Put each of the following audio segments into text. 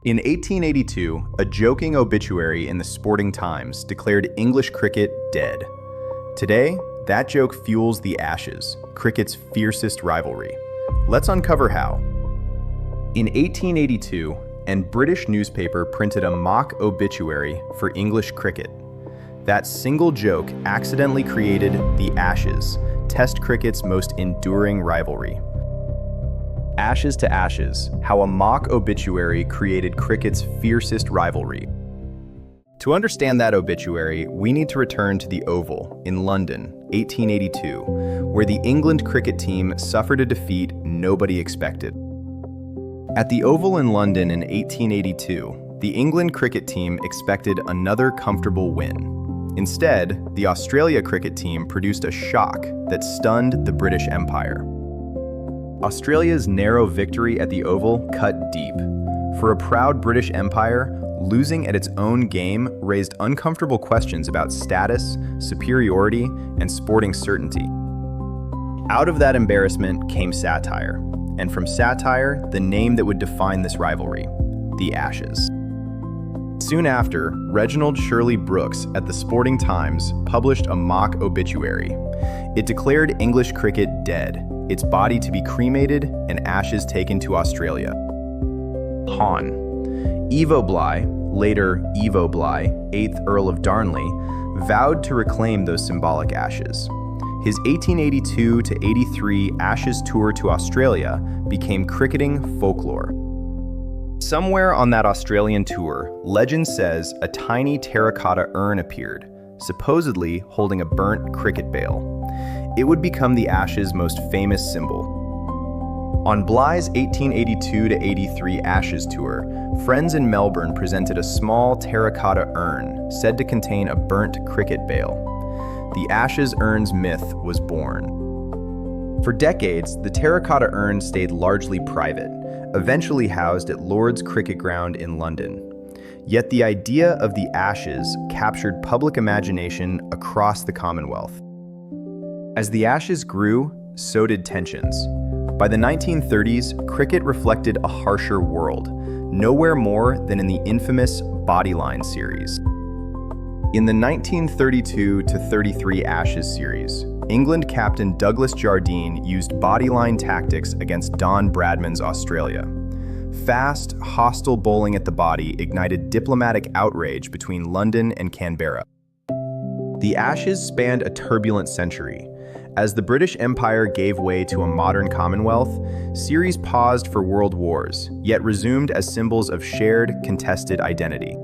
In 1882, a joking obituary in the Sporting Times declared English cricket dead. Today, that joke fuels the Ashes, cricket's fiercest rivalry. Let's uncover how. In 1882, a British newspaper printed a mock obituary for English cricket. That single joke accidentally created the Ashes, Test cricket's most enduring rivalry. Ashes to Ashes, how a mock obituary created cricket's fiercest rivalry. To understand that obituary, we need to return to the Oval in London, 1882, where the England cricket team suffered a defeat nobody expected. At the Oval in London in 1882, the England cricket team expected another comfortable win. Instead, the Australia cricket team produced a shock that stunned the British Empire. Australia's narrow victory at the Oval cut deep. For a proud British Empire, losing at its own game raised uncomfortable questions about status, superiority, and sporting certainty. Out of that embarrassment came satire, and from satire, the name that would define this rivalry, the Ashes. Soon after, Reginald Shirley Brooks at the Sporting Times published a mock obituary. It declared English cricket dead, its body to be cremated and ashes taken to Australia. Ivo Bligh, later Ivo Bligh, 8th Earl of Darnley, vowed to reclaim those symbolic ashes. His 1882 to 83 Ashes tour to Australia became cricketing folklore. Somewhere on that Australian tour, legend says a tiny terracotta urn appeared, supposedly holding a burnt cricket bale. It would become the Ashes' most famous symbol. On Bligh's 1882 to 83 Ashes tour, friends in Melbourne presented a small terracotta urn said to contain a burnt cricket bale. The Ashes urn's myth was born. For decades, the terracotta urn stayed largely private, eventually housed at Lord's Cricket Ground in London. Yet the idea of the Ashes captured public imagination across the Commonwealth. As the Ashes grew, so did tensions. By the 1930s, cricket reflected a harsher world, nowhere more than in the infamous Bodyline series. In the 1932 to 33 Ashes series, England captain Douglas Jardine used bodyline tactics against Don Bradman's Australia. Fast, hostile bowling at the body ignited diplomatic outrage between London and Canberra. The Ashes spanned a turbulent century. As the British Empire gave way to a modern Commonwealth, series paused for world wars, yet resumed as symbols of shared, contested identity.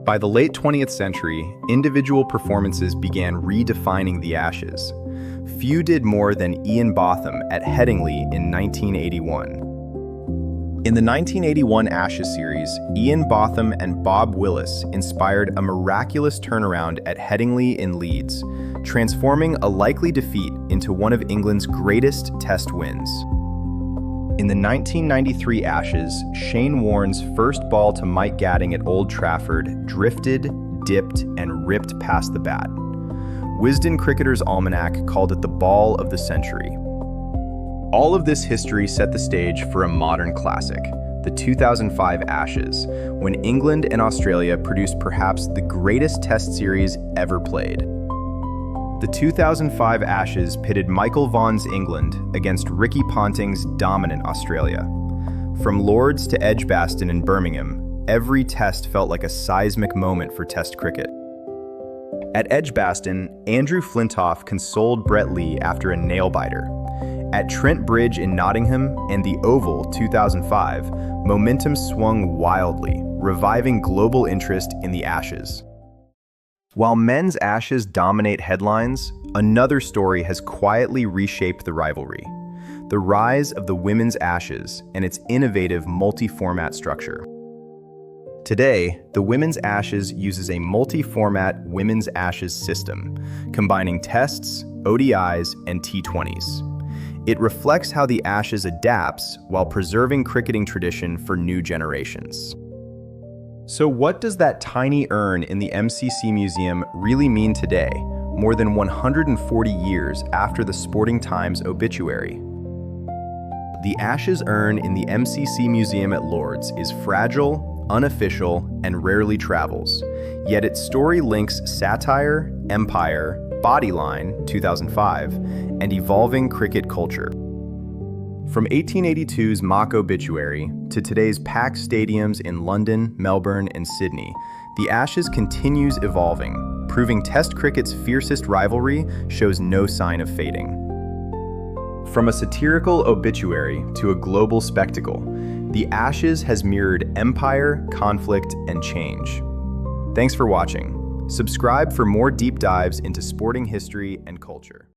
By the late 20th century, individual performances began redefining the Ashes. Few did more than Ian Botham at Headingley in 1981. In the 1981 Ashes series, Ian Botham and Bob Willis inspired a miraculous turnaround at Headingley in Leeds, transforming a likely defeat into one of England's greatest Test wins. In the 1993 Ashes, Shane Warne's first ball to Mike Gatting at Old Trafford drifted, dipped, and ripped past the bat. Wisden Cricketer's Almanac called it the ball of the century. All of this history set the stage for a modern classic, the 2005 Ashes, when England and Australia produced perhaps the greatest Test series ever played. The 2005 Ashes pitted Michael Vaughan's England against Ricky Ponting's dominant Australia. From Lord's to Edgbaston in Birmingham, every Test felt like a seismic moment for Test cricket. At Edgbaston, Andrew Flintoff consoled Brett Lee after a nail-biter. At Trent Bridge in Nottingham and the Oval 2005, momentum swung wildly, reviving global interest in the Ashes. While men's Ashes dominate headlines, another story has quietly reshaped the rivalry: the rise of the women's Ashes and its innovative multi-format structure. Today, the women's Ashes uses a multi-format women's Ashes system, combining Tests, ODIs, and T20s. It reflects how the Ashes adapts while preserving cricketing tradition for new generations. So what does that tiny urn in the MCC Museum really mean today, more than 140 years after the Sporting Times obituary? The Ashes urn in the MCC Museum at Lord's is fragile, unofficial, and rarely travels, yet its story links satire, empire, Bodyline, 2005, and evolving cricket culture. From 1882's mock Obituary to today's packed stadiums in London, Melbourne, and Sydney, the Ashes continues evolving, proving Test cricket's fiercest rivalry shows no sign of fading. From a satirical obituary to a global spectacle, the Ashes has mirrored empire, conflict, and change. Thanks for watching. Subscribe for more deep dives into sporting history and culture.